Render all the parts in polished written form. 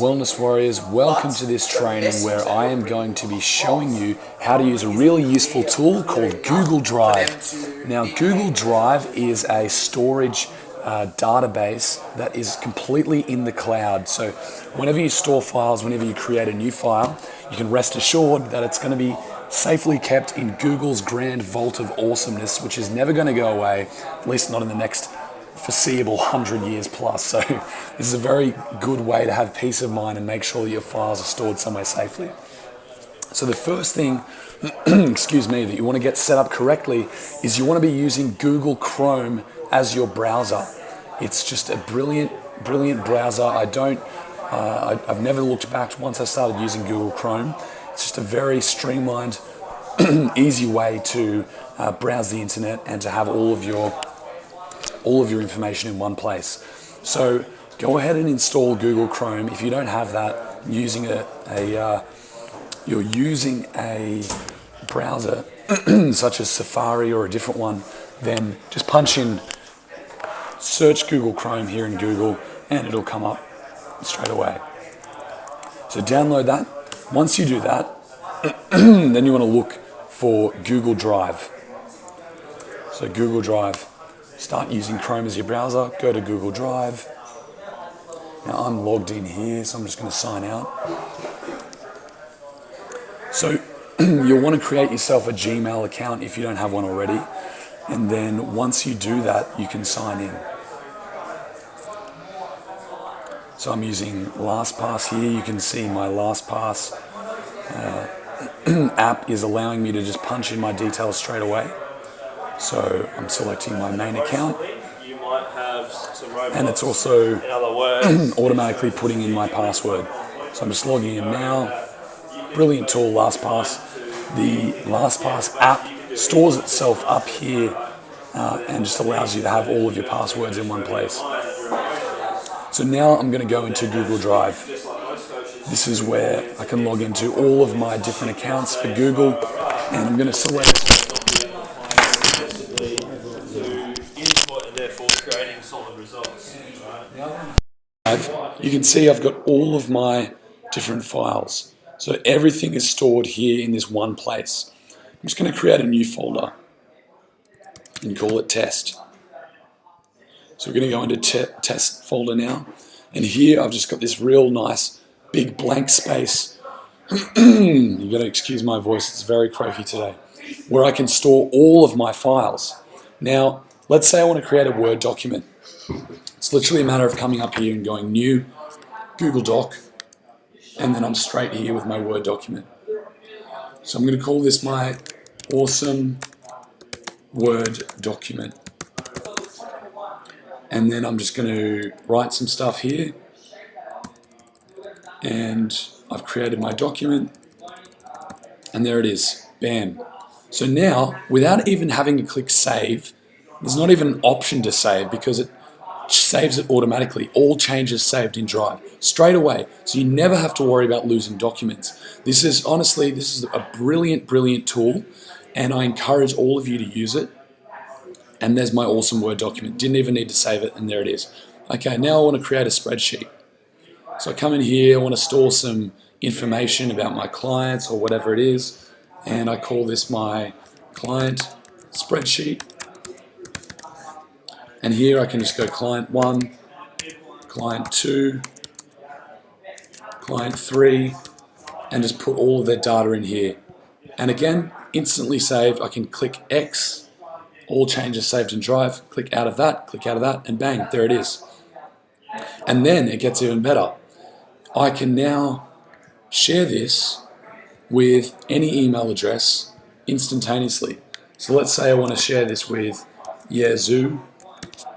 Wellness Warriors, welcome to this training where I am going to be showing you how to use a really useful tool called Google Drive. Now, Google Drive is a storage database that is completely in the cloud. So whenever you store files, whenever you create a new file, you can rest assured that it's going to be safely kept in Google's grand vault of awesomeness, which is never going to go away, at least not in the next foreseeable 100 years plus. So this is a very good way to have peace of mind and make sure that your files are stored somewhere safely. So the first thing, excuse me, that you want to get set up correctly is you want to be using Google Chrome as your browser. It's just a brilliant browser. I've never looked back once I started using Google Chrome. It's just a very streamlined, easy way to browse the internet and to have all of your information in one place. So go ahead and install Google Chrome. If you don't have that, you're using a browser such as Safari or a different one, then just punch in, search Google Chrome here in Google, and it'll come up straight away. So download that. Once you do that, then you want to look for Google Drive. So Google Drive. Start using Chrome as your browser, go to Google Drive. Now I'm logged in here, so I'm just going to sign out. So you'll want to create yourself a Gmail account if you don't have one already. And then once you do that, you can sign in. So I'm using LastPass here. You can see my LastPass app is allowing me to just punch in my details straight away. So I'm selecting my main account, and it's also automatically putting in my password. So I'm just logging in now. Brilliant tool, LastPass. The LastPass app stores itself up here and just allows you to have all of your passwords in one place. So now I'm going to go into Google Drive. This is where I can log into all of my different accounts for Google, and I'm going to select you can see I've got all of my different files. So everything is stored here in this one place. I'm just going to create a new folder and call it test. So we're going to go into test folder now. And here I've just got this real nice big blank space. You've got to excuse my voice, it's very croaky today. Where I can store all of my files. Now, let's say I want to create a Word document. It's literally a matter of coming up here and going new, Google Doc, and then I'm straight here with my Word document. So I'm going to call this my awesome Word document. And then I'm just going to write some stuff here. And I've created my document. And there it is. Bam. So now, without even having to click save, there's not even an option to save because it saves it automatically. All changes saved in Drive straight away. So you never have to worry about losing documents. This is a brilliant tool, and I encourage all of you to use it. And there's my awesome Word document. Didn't even need to save it, and there it is. Okay, now I want to create a spreadsheet. So I come in here, I want to store some information about my clients or whatever it is, and I call this my client spreadsheet. And here I can just go client 1, client 2, client 3, and just put all of their data in here. And again, instantly saved. I can click X, all changes saved in Drive, click out of that, and bang, there it is. And then it gets even better. I can now share this with any email address instantaneously. So let's say I want to share this with Yazoo,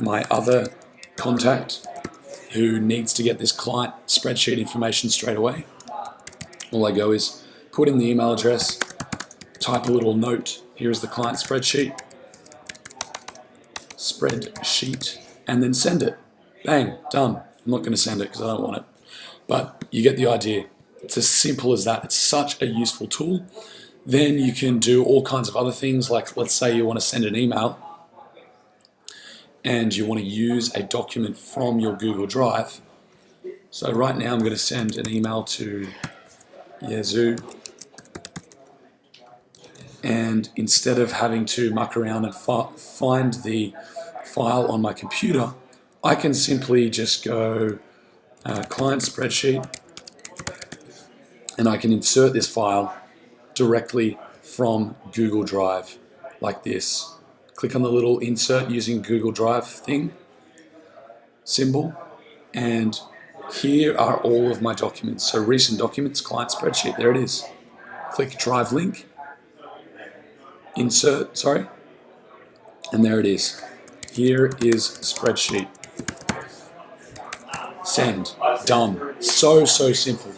my other contact who needs to get this client spreadsheet information straight away. All I go is put in the email address, type a little note, here is the client spreadsheet, and then send it. Bang, done. I'm not going to send it because I don't want it. But you get the idea. It's as simple as that. It's such a useful tool. Then you can do all kinds of other things, like let's say you want to send an email and you want to use a document from your Google Drive. So right now I'm going to send an email to Yazoo, and instead of having to muck around and find the file on my computer, I can simply just go client spreadsheet, and I can insert this file directly from Google Drive like this. Click on the little insert using Google Drive thing, symbol, and here are all of my documents. So recent documents, client spreadsheet, there it is. Click Drive link, insert, sorry, and there it is. Here is spreadsheet. Send, done. So simple.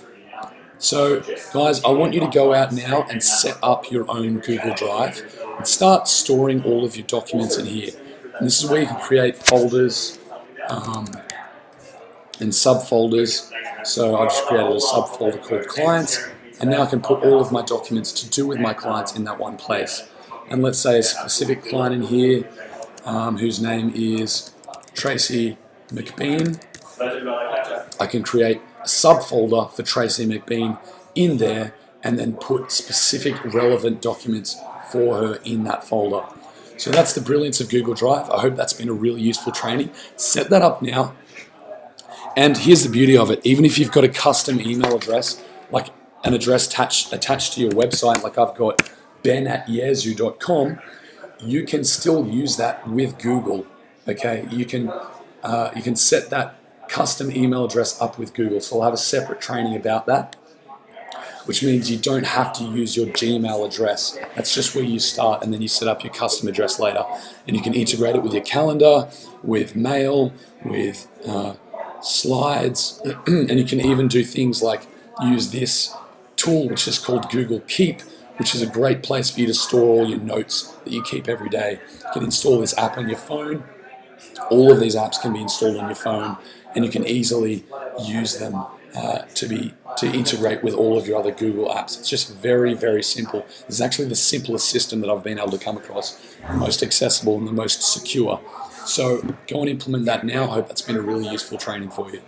So guys, I want you to go out now and set up your own Google Drive and start storing all of your documents in here. And this is where you can create folders and subfolders. So I've just created a subfolder called clients, and now I can put all of my documents to do with my clients in that one place. And let's say a specific client in here whose name is Tracy McBean. I can create a subfolder for Tracy McBean in there and then put specific relevant documents for her in that folder. So that's the brilliance of Google Drive. I hope that's been a really useful training. Set that up now. And here's the beauty of it. Even if you've got a custom email address, like an address attached to your website, like I've got ben@yazoo.com, you can still use that with Google. Okay, you can set that custom email address up with Google. So I'll have a separate training about that, which means you don't have to use your Gmail address. That's just where you start, and then you set up your custom address later. And you can integrate it with your calendar, with mail, with slides, and you can even do things like use this tool, which is called Google Keep, which is a great place for you to store all your notes that you keep every day. You can install this app on your phone. All of these apps can be installed on your phone, and you can easily use them to integrate with all of your other Google apps. It's just very simple. It's actually the simplest system that I've been able to come across, the most accessible and the most secure. So go and implement that now. I hope that's been a really useful training for you.